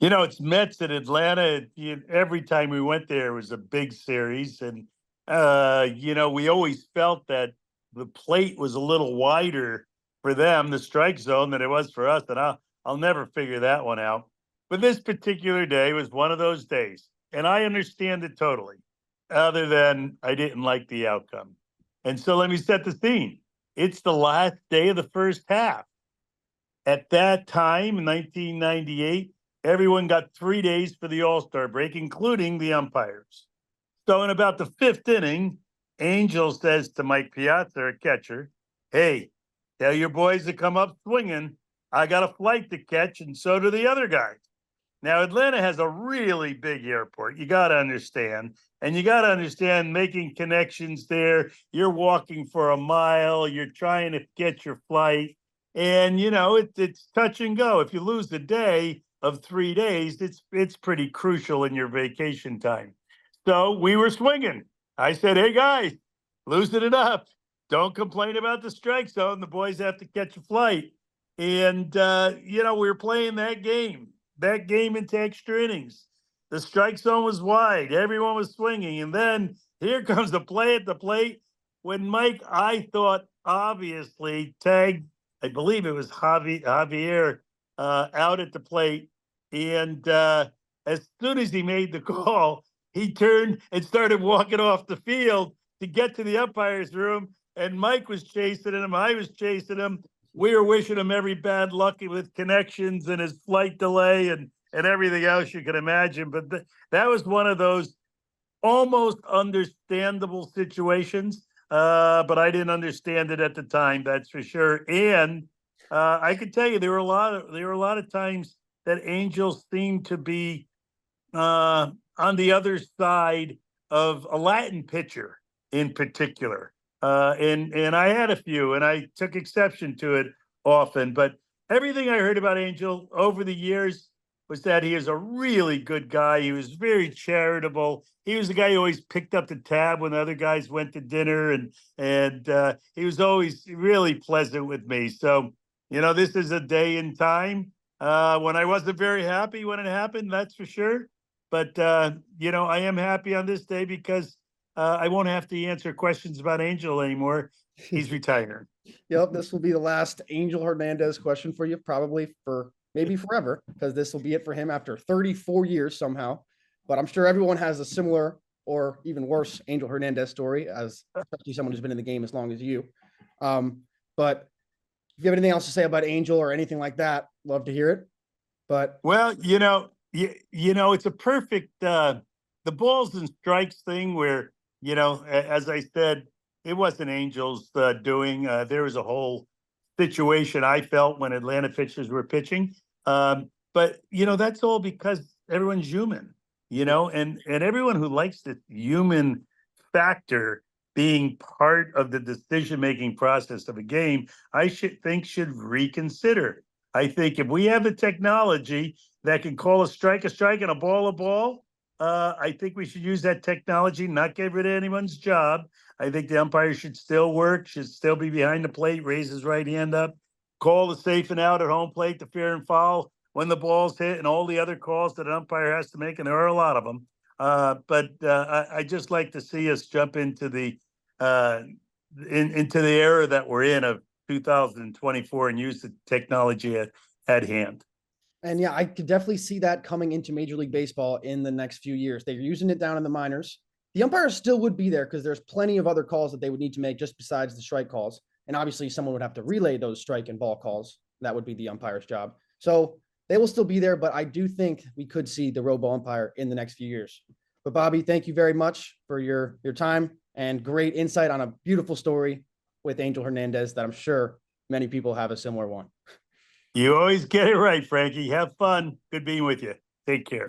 It's Mets in Atlanta. Every time we went there, it was a big series. And, we always felt that the plate was a little wider for them, the strike zone, than it was for us. And I'll never figure that one out. But this particular day was one of those days. And I understand it totally, other than I didn't like the outcome. And so let me set the scene. It's the last day of the first half. At that time, in 1998, everyone got 3 days for the All-Star break, including the umpires. So in about the fifth inning, Angel says to Mike Piazza, a catcher, "Hey, tell your boys to come up swinging. I got a flight to catch, and so do the other guys." Now, Atlanta has a really big airport. You got to understand. And you got to understand making connections there. You're walking for a mile. You're trying to get your flight. And, it's touch and go. If you lose the day of 3 days, it's pretty crucial in your vacation time. So we were swinging. I said, "Hey, guys, loosen it up. Don't complain about the strike zone. The boys have to catch a flight." And, we were playing that game into extra innings. The strike zone was wide. Everyone was swinging. And then here comes the play at the plate when Mike, I thought, obviously tagged, I believe it was Javier, out at the plate. And as soon as he made the call, he turned and started walking off the field to get to the umpire's room. And Mike was chasing him. I was chasing him. We were wishing him every bad luck with connections and his flight delay and everything else you can imagine. But that was one of those almost understandable situations. But I didn't understand it at the time, that's for sure. And I can tell you there were a lot of times that Angels seemed to be on the other side of a Latin pitcher in particular. And I had a few, and I took exception to it often. But everything I heard about Angel over the years was that he is a really good guy. He was very charitable. He was the guy who always picked up the tab when the other guys went to dinner, and he was always really pleasant with me. So, this is a day in time when I wasn't very happy when it happened, that's for sure. But, I am happy on this day because I won't have to answer questions about Angel anymore. He's retiring. Yep, this will be the last Angel Hernandez question for you, probably for maybe forever, because this will be it for him after 34 years somehow. But I'm sure everyone has a similar or even worse Angel Hernandez story, as especially someone who's been in the game as long as you. But if you have anything else to say about Angel or anything like that, love to hear it. But well, it's a perfect the balls and strikes thing where, as I said, it wasn't Angels doing. There was a whole situation I felt when Atlanta pitchers were pitching. But, that's all because everyone's human, and everyone who likes the human factor being part of the decision-making process of a game, I should reconsider. I think if we have the technology that can call a strike and a ball, I think we should use that technology, not get rid of anyone's job. I think the umpire should still work, should still be behind the plate, raise his right hand up, call the safe and out at home plate, the fair and foul when the ball's hit, and all the other calls that an umpire has to make, and there are a lot of them. But I just like to see us jump into the into the era that we're in of 2024 and use the technology at hand. And yeah, I could definitely see that coming into Major League Baseball in the next few years. They're using it down in the minors. The umpires still would be there because there's plenty of other calls that they would need to make just besides the strike calls. And obviously someone would have to relay those strike and ball calls. That would be the umpire's job. So they will still be there, but I do think we could see the robo umpire in the next few years. But Bobby, thank you very much for your time and great insight on a beautiful story with Angel Hernandez that I'm sure many people have a similar one. You always get it right, Frankie. Have fun. Good being with you. Take care.